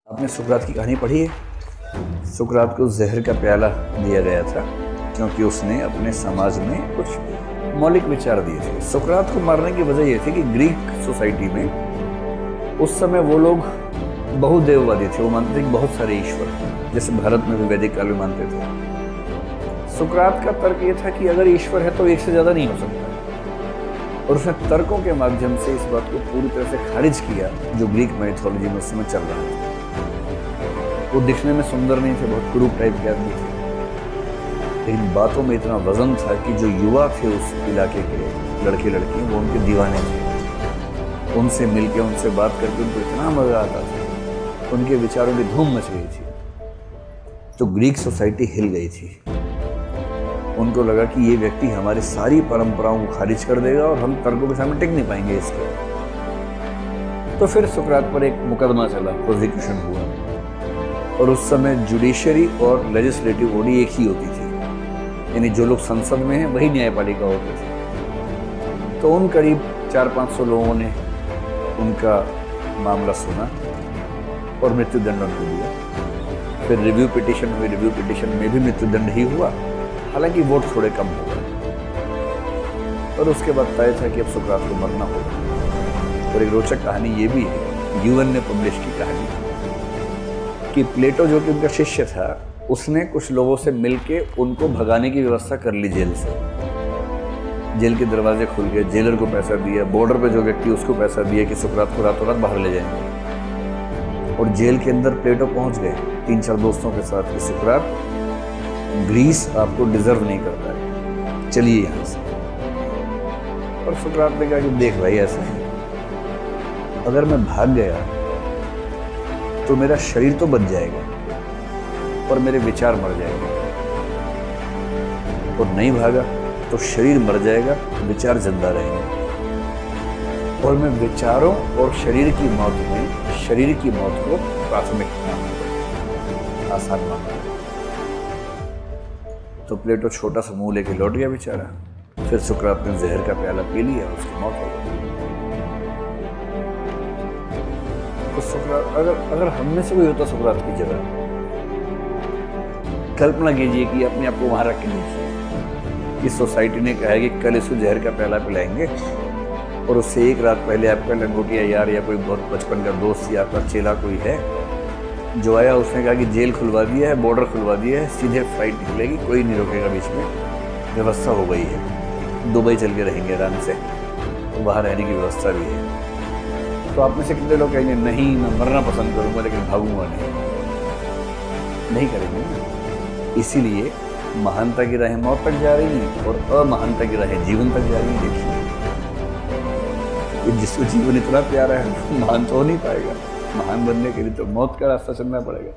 आपने सुकरात की कहानी पढ़ी है? सुकरात को जहर का प्याला दिया गया था क्योंकि उसने अपने समाज में कुछ मौलिक विचार दिए थे। सुकरात को मारने की वजह यह थी कि ग्रीक सोसाइटी में उस समय वो लोग बहुदेववादी थे। वो मानते थे कि बहुत सारे ईश्वर, जैसे भारत में भी वैदिक काल में मानते थे। सुकरात का तर्क ये था कि अगर ईश्वर है तो एक से ज़्यादा नहीं हो सकता, और उसने तर्कों के माध्यम से इस बात को पूरी तरह से खारिज किया जो ग्रीक माइथोलॉजी में उस समय चल रहा था। वो दिखने में सुंदर नहीं थे, बहुत क्रूप टाइप के आदमी थे, लेकिन बातों में इतना वजन था कि जो युवा थे उस इलाके के लड़के लड़की, वो उनके दीवाने थे। उनसे मिलके, उनसे बात करके उनको इतना मजा आता था, उनके विचारों की धूम मच गई थी। तो ग्रीक सोसाइटी हिल गई थी। उनको लगा कि ये व्यक्ति हमारी सारी परंपराओं को खारिज कर देगा और हम तर्कों के सामने टिक नहीं पाएंगे इसके। तो फिर सुकरात पर एक मुकदमा चला, प्रोसिक्यूशन हुआ, और उस समय जुडिशरी और लेजिस्लेटिव बॉडी एक ही होती थी, यानी जो लोग संसद में हैं वही न्यायपालिका होते थे। तो उन करीब 400-500 लोगों ने उनका मामला सुना और मृत्युदंड उनको दिया। फिर रिव्यू पिटीशन हुई, रिव्यू पिटीशन में भी मृत्युदंड ही हुआ, हालांकि वोट थोड़े कम हो गए। और उसके बाद तय था कि अब सुकरात को मरना होगा। और एक रोचक कहानी ये भी है, यूएन ने पब्लिश की कहानी, कि प्लेटो जो कि उनका शिष्य था, उसने कुछ लोगों से मिलके उनको भगाने की व्यवस्था कर ली जेल से। जेल के दरवाजे खुल गए, जेलर को पैसा दिया, बॉर्डर पे जो व्यक्ति उसको पैसा दिया कि सुकरात को रातों रात बाहर ले जाएंगे। और जेल के अंदर प्लेटो पहुंच गए 3-4 दोस्तों के साथ कि सुकरात, ग्रीस आपको डिजर्व नहीं करता है, चलिए यहाँ से। और सुकरात ने कहा कि देख भाई, ऐसा है, अगर मैं भाग गया तो मेरा शरीर तो बच जाएगा और मेरे विचार मर जाएंगे, और नहीं भागा तो शरीर मर जाएगा, विचार जिंदा रहेंगे। और मैं विचारों और शरीर की मौत में शरीर की मौत को प्राथमिकता मानूंगा, आसान मानूंगा। तो प्लेटो छोटा सा मुंह लेके लौट गया बेचारा। फिर सुकरात ने जहर का प्याला पी लिया, उसकी मौत हो गई। तो सुकरात, अगर हम में से कोई होता सुकरात की जगह, कल्पना कीजिए कि अपने आप को वहां रख के देखिए कि सोसाइटी ने कहा है कि कल इसको जहर का प्याला पिलाएंगे, और उससे एक रात पहले आपका लंगोटिया यार या कोई बहुत बचपन का दोस्त या आपका चेला कोई है जो आया, उसने कहा कि जेल खुलवा दिया है, बॉर्डर खुलवा दिया है, सीधे फ्लाइट निकलेगी, कोई नहीं रोकेगा, बीच में व्यवस्था हो गई है, दुबई चल के रहेंगे आराम से, तो वहाँ रहने की व्यवस्था भी है। तो आप में से कितने लोग कहेंगे नहीं, मैं मरना पसंद करूंगा लेकिन भागूंगा नहीं करेंगे। इसीलिए महानता की राहें मौत तक जा रही हैं और अमहानता की राहें जीवन तक जा रही हैं। देखिए, जिसको जीवन इतना प्यारा है महान तो हो नहीं पाएगा। महान बनने के लिए तो मौत का रास्ता चलना पड़ेगा।